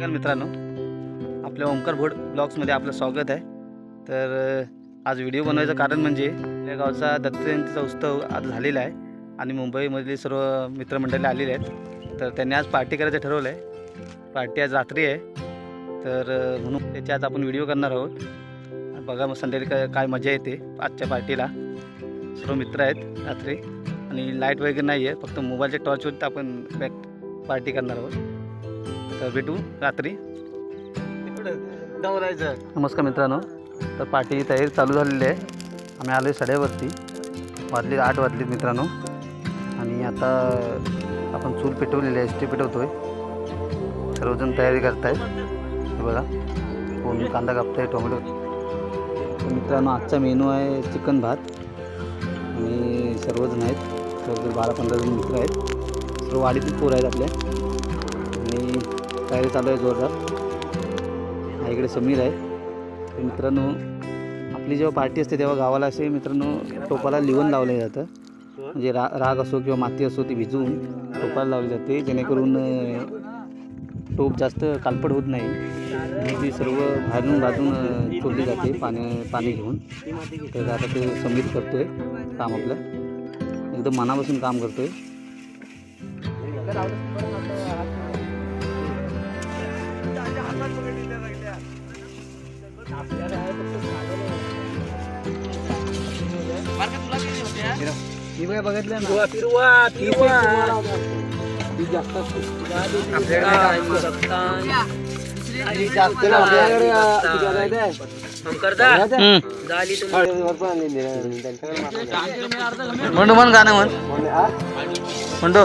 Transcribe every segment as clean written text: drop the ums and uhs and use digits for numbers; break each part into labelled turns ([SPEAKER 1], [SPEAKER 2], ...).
[SPEAKER 1] मित्रांनो, आपल्या ओमकार भोड ब्लॉग्समध्ये आपलं स्वागत आहे। तर आज व्हिडिओ बनवायचं कारण म्हणजे आपल्या गावचा दत्त जयंतीचा उत्सव आज झालेला आहे आणि मुंबईमधले सर्व मित्रमंडळी आलेले आहेत। तर त्यांनी आज पार्टी करायचं ठरवलं आहे। पार्टी आज रात्री आहे, तर म्हणून त्याची आज आपण व्हिडिओ करणार आहोत। बघा मग संध्याकाळी काय मजा येते आजच्या पार्टीला। सर्व मित्र आहेत रात्री आणि लाईट वगैरे नाही आहे, फक्त मोबाईलच्या टॉर्चवरती आपण पार्टी करणार आहोत। तर भेटू रात्री। नमस्कार मित्रांनो, तर पार्टी तयारी चालू झालेली आहे। आम्ही आलो सड्यावरती, वाजले 8 वाजलेत मित्रांनो। आणि आता आपण चूल पेटवलेली आहे, एसटी पेटवतोय। सर्वजण तयारी करतायत, हे बघा कोण कांदा कापताय, टोमॅटो। तर मित्रांनो, आजचा मेनू आहे चिकन भात आणि सर्वजण आहेत, सर्व 12-15 जण मित्र आहेत। सर्व वाडीतील पोरं आहेत आपल्या आणि तयारी चालू आहे जोरदार। इकडे समीर आहे। तर मित्रांनो, आपली जेव्हा पार्टी असते तेव्हा गावाला असे मित्रांनो टोपाला लिवण लावले जातं, म्हणजे राग असो किंवा माती असो ती भिजवून टोपाला लावली जाते, जेणेकरून टोप जास्त कालपड होत नाही। आणि ती सर्व बाहेरून बाजून चोरली जाते पाणी घेऊन। तर आता ते समीर करतोय काम, आपलं एकदम मनापासून काम करतोय। बघितलं म्हणतो म्हण गाणं म्हण, म्हणतो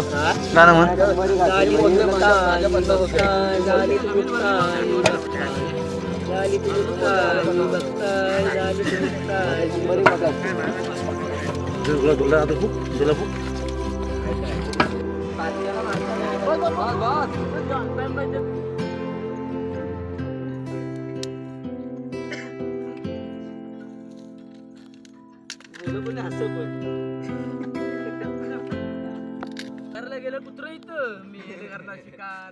[SPEAKER 1] गाणं म्हण। गेलं कुत्र इथं मी करणार शिकार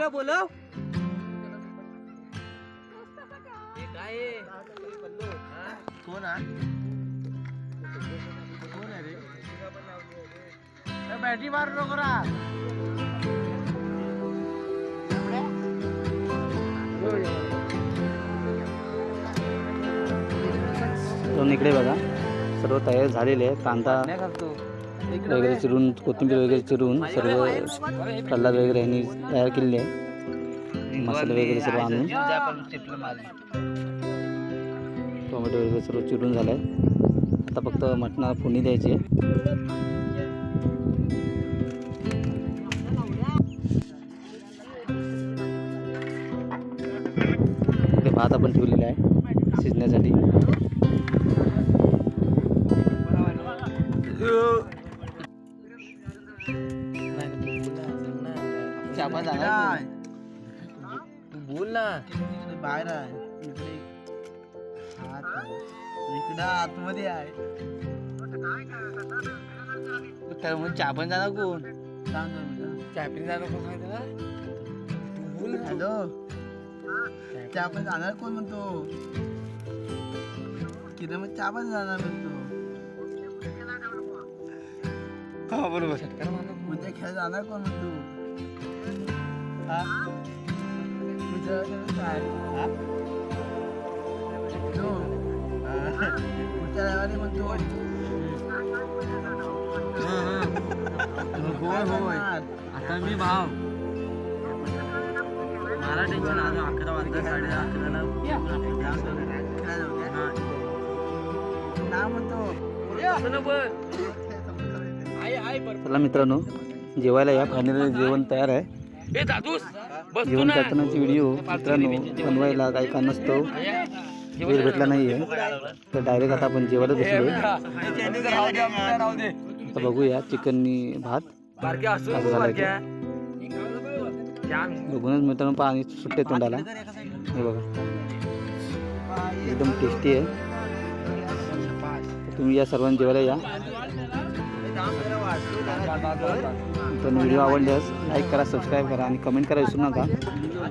[SPEAKER 1] बोलव काय कोण आहे रे? बॅटरी मारू नको रा। इकडे बघा सर्व तयार झालेले आहे। कांदा वगैरे चिरून, कोथिंबीर वगैरे चिरून सर्व सलाद वगैरे यांनी तयार केलेले आहे। मसाले वगैरे सर्व आणून टोमॅटो वगैरे सर्व चिरून झालं आहे। आता फक्त मटणाला फोडणी द्यायची आहे। इकडे भात आपण ठेवलेला आहे शिजण्यासाठी। बोल ना, बाहेर आहे इकडं आतमध्ये आहे। चहा पण जाणार कोण? चहा पण जाणार कोण सांगते ना? बोल हॅलो, चहा पण जाणार कोण म्हणतो? किती मग चहा पण जाणार म्हणतो? हा बरोबर, म्हणजे खेळ जाणार कोण म्हणतो? हा म्हणतो आता मी भाव मला टेन्शन आज 11 वाजता 11:30 चला मित्रांनो, जेवायला या। फायनली जेवण तयार आहे। जेवण करतानाची व्हिडिओ मित्रांनो बनवायला काही कारण नसतो, वेळ भेटला नाही आहे, तर डायरेक्ट आता आपण जेवायला बसलो। आता बघूया चिकननी भात असं झालं, बघूनच मित्रांनो पाणी सुट्टे तोंडाला। हे बघा एकदम टेस्टी आहे। तुम्ही या सर्वांनी जेवायला या। तर व्हिडिओ आवडल्यास लाईक करा, सबस्क्राईब करा आणि कमेंट करा विसरू नका.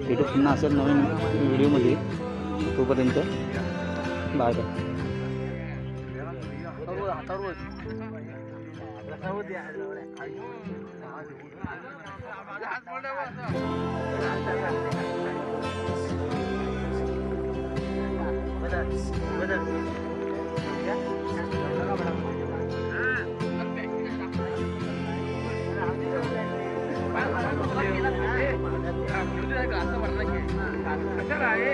[SPEAKER 1] भेटू पुन्हा असेल नवीन व्हिडिओमध्ये. तोपर्यंत बाय बाय.
[SPEAKER 2] असं